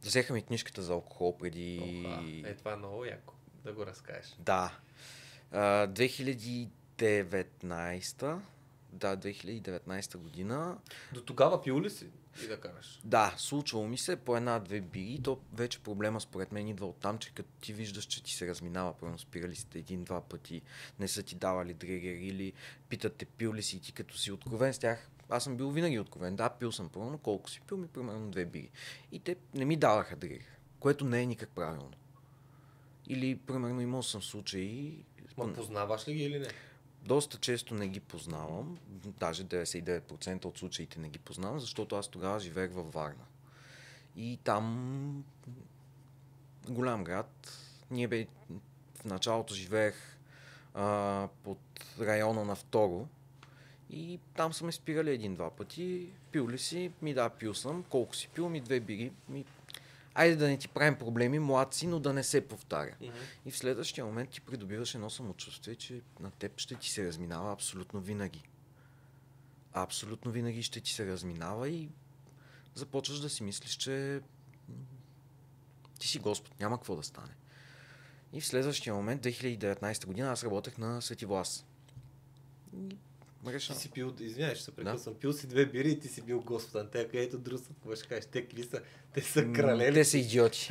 Взеха ми книжката за алкохол преди... Това е много яко да го разкажеш. Да. 2019. Да, 2019 година. До тогава пил ли си и да караш? Да, случвало ми се по една-две бири. То вече проблема според мен идва от там, че като ти виждаш, че ти се разминава, примерно спирали сте един-два пъти, не са ти давали дрегер или питат те пил ли си и ти като си откровен с тях. Аз съм бил винаги откровен. Да, пил съм примерно. Колко си пил ми? Примерно 2 бири. И те не ми даваха дрегер, което не е никак правилно. Или, примерно, имал съм случаи... Ма познаваш ли ги или не? Доста често не ги познавам, даже 99% от случаите не ги познавам, защото аз тогава живеех във Варна. И там, голям град, ние в началото живеех под района на Второ и там са ме спирали един-два пъти. Пил ли си? Пил съм. Колко си пил? 2 бири. Айде да не ти правим проблеми, млад си, но да не се повтаря. И в следващия момент ти придобиваш едно самочувствие, че на теб ще ти се разминава абсолютно винаги. Абсолютно винаги ще ти се разминава и започваш да си мислиш, че ти си Господ, няма какво да стане. И в следващия момент, 2019 година, аз работех на Свети Влас. Ти си пил, извинявай, ще се прекъсвам, пил си 2 бири и ти си бил Господ. Те, където друса, какво ще кажеш? Те какви са? Те са кралели. Те са идиоти.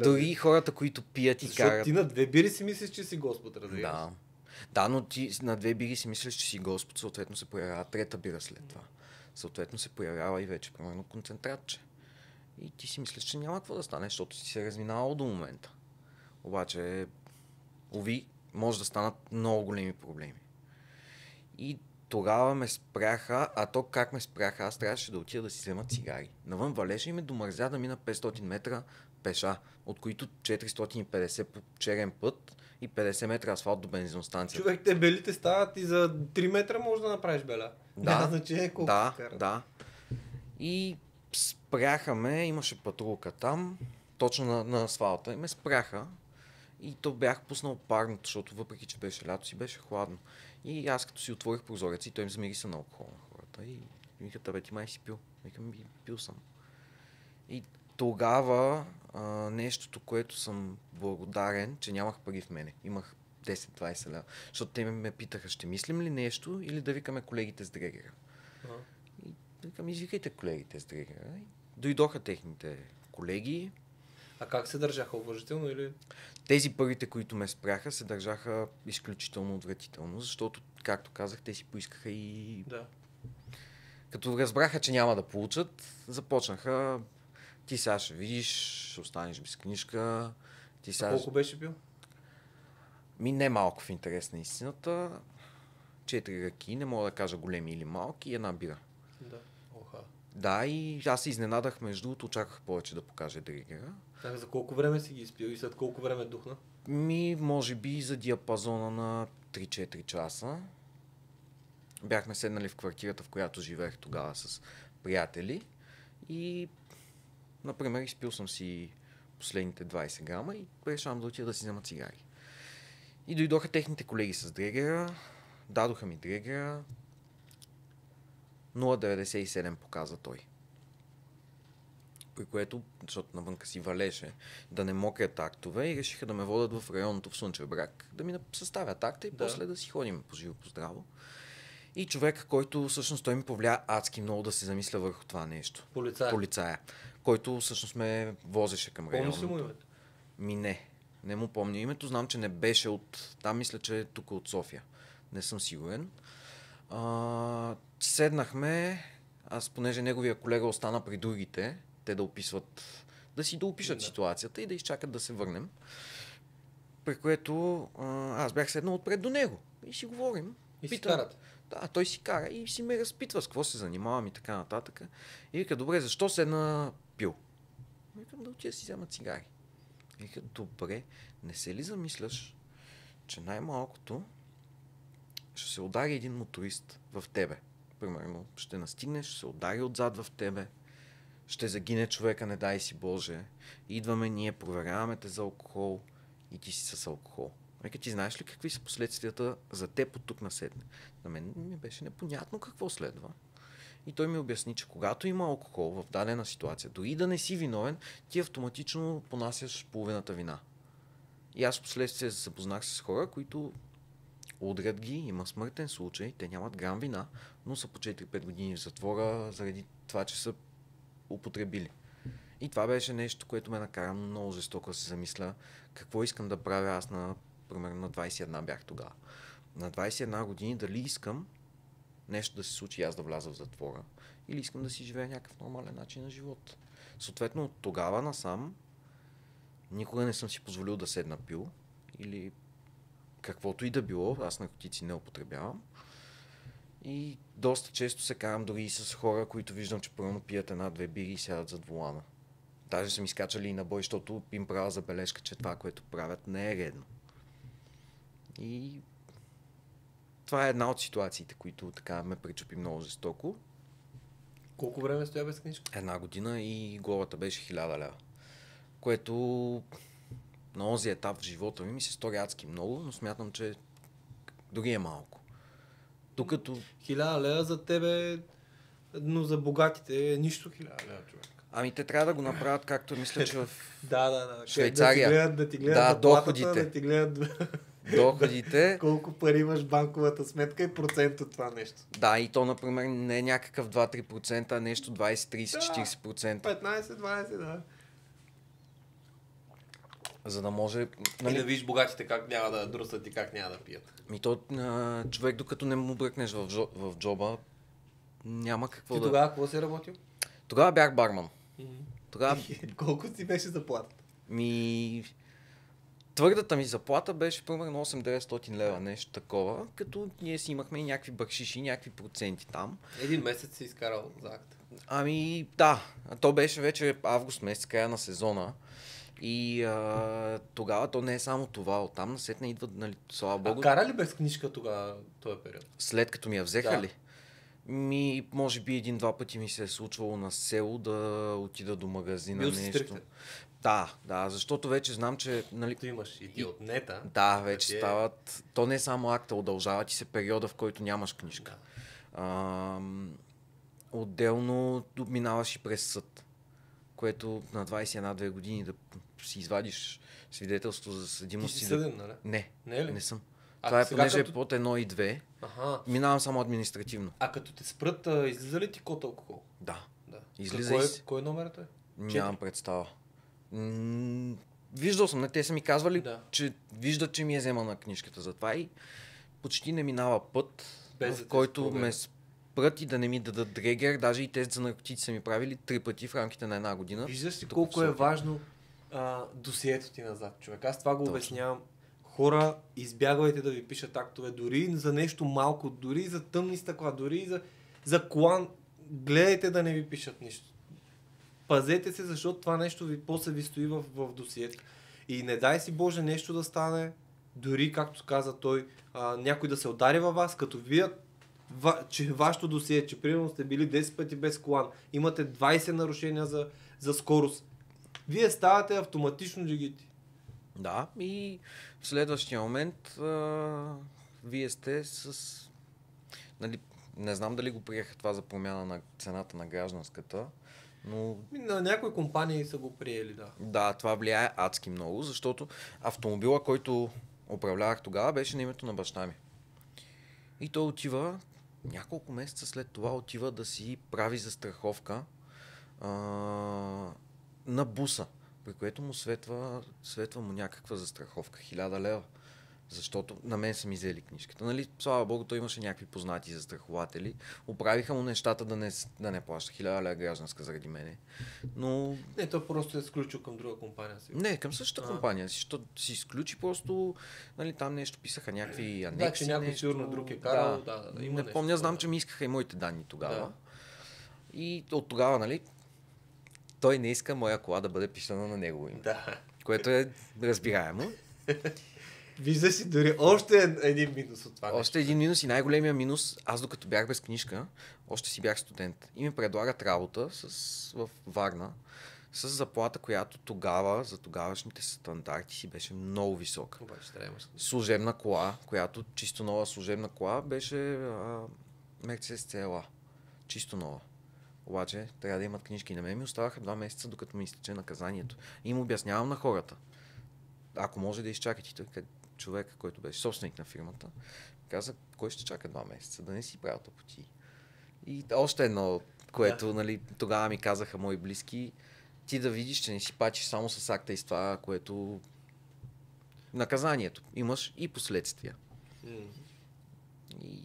Дори хората, които пият и карат. Ти на 2 бири си мислиш, че си Господ, разбираш? Да. Да, но ти на 2 бири си мислиш, че си Господ, съответно се появява 3-та бира след това. Съответно се появява и вече, примерно, концентратче. И ти си мислиш, че няма какво да стане, защото си се разминавал до момента. Обаче, уви, може да станат много големи проблеми. И тогава ме спряха, а то как ме спряха, аз трябваше да отида да си взема цигари. Навън валеше и ме домързя да мина 500 метра пеша, от които 450 по черен път и 50 метра асфалт до бензиностанцията. Човек, те белите стават и за 3 метра можеш да направиш беля. Да, значение колко да, да. И спряха ме, имаше патрулка там, точно на асфалта, и ме спряха. И то бях пуснал парното, защото въпреки, че беше лято, си беше хладно. И аз като си отворих прозореца и той им замириса на алкохол на хората. И викат, бе, ти май си пил. Викам, пил съм. И тогава нещото, което съм благодарен, че нямах пари в мене. Имах 10-20 лева. Защото те ме питаха, ще мислим ли нещо или да викаме колегите с дрегера. И викам, извикайте колегите с дрегера. И дойдоха техните колеги. А как се държаха? Уважително или? Тези първите, които ме спряха, се държаха изключително отвратително, защото, както казах, те си поискаха и... Да. Като разбраха, че няма да получат, започнаха: ти сега ще видиш, ще останеш без книжка. Ти сега... Колко беше бил? Не малко в интерес на истината. 4 ръки, не мога да кажа големи или малки, и една бира. Да. Да, и аз се изненадах, между другото, очаквах повече да покаже дригера. За колко време си ги изпил и след колко време духна? Може би за диапазона на 3-4 часа. Бяхме седнали в квартирата, в която живеех тогава с приятели и, например, изпил съм си последните 20 грама и решавам да отида да си взема цигари. И дойдоха техните колеги с дрегера, дадоха ми дрегера, 0,97 показа той. При което, защото навънка си валеше, да не мокрят актове и решиха да ме водят в районното в Слънчев бряг, да ми съставят акта и после да си ходим по живо, по здраво. И човек, който всъщност той ми повлия адски много да се замисля върху това нещо. Полицая. Който всъщност ме возеше към районното. Помниш ли му името? Не му помня името. Знам, че не беше от... Там мисля, че е тук от София. Не съм сигурен. Седнахме. Аз, понеже неговия колега остана при другите, те да описват... Да си доопишат ситуацията и да изчакат да се върнем. При което аз бях седнал отпред до него. И си говорим. И си карат. Да, той си кара и си ме разпитва с какво се занимавам и така нататък. И вика, добре, защо седна пил? Викам, да отида си взема цигари. Вика, добре, не се ли замисляш, че най-малкото ще се удари един моторист в тебе? Примерно, ще настигнеш, ще се удари отзад в тебе, ще загине човека, не дай си Боже. Идваме ние, проверяваме те за алкохол и ти си с алкохол. Века, ти знаеш ли какви са последствията за теб от тук насетне? На мен ми беше непонятно какво следва. И той ми обясни, че когато има алкохол в дадена ситуация, дори да не си виновен, ти автоматично понасяш половината вина. И аз впоследствие се запознах с хора, които удрят ги, има смъртен случай, те нямат грам вина, но са по 4-5 години в затвора заради това, че са употребили. И това беше нещо, което ме накара много жестоко да се замисля какво искам да правя аз примерно на 21 бях тогава. На 21 години дали искам нещо да се случи аз да вляза в затвора или искам да си живея някакъв нормален начин на живот. Съответно от тогава насам никога не съм си позволил да седна пил или каквото и да било, аз наркотици не употребявам. И доста често се карам дори и с хора, които виждам, че първо пият една-две бири и сядат зад волана. Даже са ми скачали и на бой, защото им правя забележка, че това, което правят, не е редно. И това е една от ситуациите, които така ме причупи много жестоко. Колко време стоя без книжка? 1 година и глобата беше 1000 лева. Което на този етап в живота ми се стори адски много, но смятам, че дори е малко. Докато... 1000 лева за тебе, но за богатите е нищо 1000 лева, човек. Ами те трябва да го направят, както мисля, че в Да. Швейцария. Да ти гледат доходите. Да ти гледат доходите. Колко пари имаш в банковата сметка и процент от това нещо. Да, и то, например, не е някакъв 2-3%, а нещо 20, 30, 40%. 15-20, да. За да може... Нали... И да видиш богатите как няма да друсат и как няма да пият. Човек, докато не му бръкнеш в джоба, няма какво Ти тогава какво си работил? Тогава бях барман. Тогава... Колко си беше заплатата? Твърдата ми заплата беше примерно 800-900 лева, нещо такова, като ние си имахме и някакви бакшиши, някакви проценти там. Един месец си изкарал за акт. Ами да, то беше вече август месец, края на сезона. И тогава то не е само това, оттам насетне идват, нали, слава богу. А кара ли без книжка тогава този период? След като ми я взеха ли? Може би 1-2 пъти ми се е случвало на село да отида до магазина. Бил си стрикте? Да, защото вече знам, че... Нали, ти имаш и ти от нета. Да, вече стават... То не е само акта, удължава ти се периода, в който нямаш книжка. Да. Отделно минаваш и през съд, което на 21-2 години да си извадиш свидетелство за съдимост. Ти си съден, нали? Не съм. Това е понеже е под 1 и 2. Минавам само административно. А като те спрат, излиза ли ти код алкохол? Да. Излиза кой е номерът е? Нямам представа. Виждал съм, те са ми казвали, че виждат, че ми е вземана книжката за това и почти не минава път, в който ме спрат и да не ми дадат дрегер. Даже и тест за наркотици са ми правили 3 пъти в рамките на 1 година. Виждаш ли колко е важно досието ти назад, човек? Аз това го обяснявам. Хора, избягвайте да ви пишат актове, дори за нещо малко, дори за тъмни стъкла, дори за колан. Гледайте да не ви пишат нищо. Пазете се, защото това нещо после ви стои в досието. И не дай си Боже нещо да стане, дори както каза той, някой да се удари във вас, като видят, че вашето досие, че примерно сте били 10 пъти без колан, имате 20 нарушения за скорост. Вие ставате автоматично джигити. Да, и в следващия момент вие сте с... Нали, не знам дали го приеха това за промяна на цената на гражданската, но... На някои компании са го приели, да. Да, това влияе адски много, защото автомобила, който управлявах тогава, беше на името на баща ми. И той отива, няколко месеца след това отива да си прави застраховка на буса, при което му светва му някаква застраховка, 1000 лева. Защото на мен са ми взели книжката. Нали, слава богу, той имаше някакви познати застрахователи. Оправиха му нещата да не плаща 1000 лева гражданска заради мене. Но... Не, той просто е сключил към друга компания. Си. Не, към същата компания. Защото си изключи просто, нали, там нещо писаха, някакви анекси. Да, че някой сигурно друг е карал. Да. Има не помня, знам, че ми искаха и моите данни тогава. Да. И от тогава, нали, той не иска моя кола да бъде писана на негово име. Да. Което е разбираемо. Вижда си дори още един минус от това. Още един минус и най-големия минус, аз докато бях без книжка, още си бях студент и ми предлагат работа в Варна с заплата, която тогава, за тогавашните стандарти си беше много висока. Служебна кола, която чисто нова служебна кола беше Mercedes CLA. чисто нова. Обаче трябва да имат книжки. На мен ми оставаха 2 месеца, докато ми изтече наказанието. И им обяснявам на хората. Ако може да изчакате. Той, човек, който беше собственик на фирмата, каза, кой ще чака 2 месеца, да не си правил тъпоти. И още едно, което нали, тогава ми казаха мои близки, ти да видиш, че не си пачиш само с акта и с това, което наказанието. Имаш и последствия. И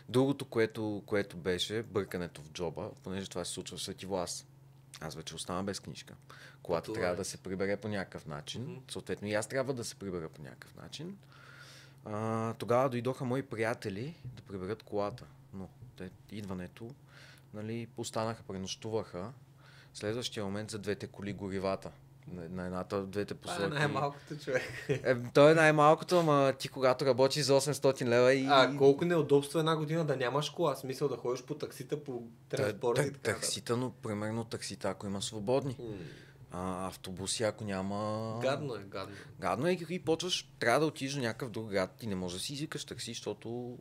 другото, което беше бъркането в джоба, понеже това се случва в Светивлас. Аз вече оставам без книжка. Колата трябва да се прибере по някакъв начин. Съответно и аз трябва да се прибера по някакъв начин. Тогава дойдоха мои приятели да приберат колата. Но идването, нали, останаха, пренощуваха. Следващия момент за двете коли горивата. На едната, двете посоки. Това е най-малкото, човек. То е най-малкото, ама ти когато работиш за 800 лева и... колко неудобство една година да нямаш кола? Смисъл да ходиш по таксита, по транспорта и така. Таксита, но примерно таксита, ако има свободни. Автобуси, ако няма... Гадно е. Гадно е и почваш, трябва да отидеш до някакъв друг град и не можеш да си извикаш такси, защото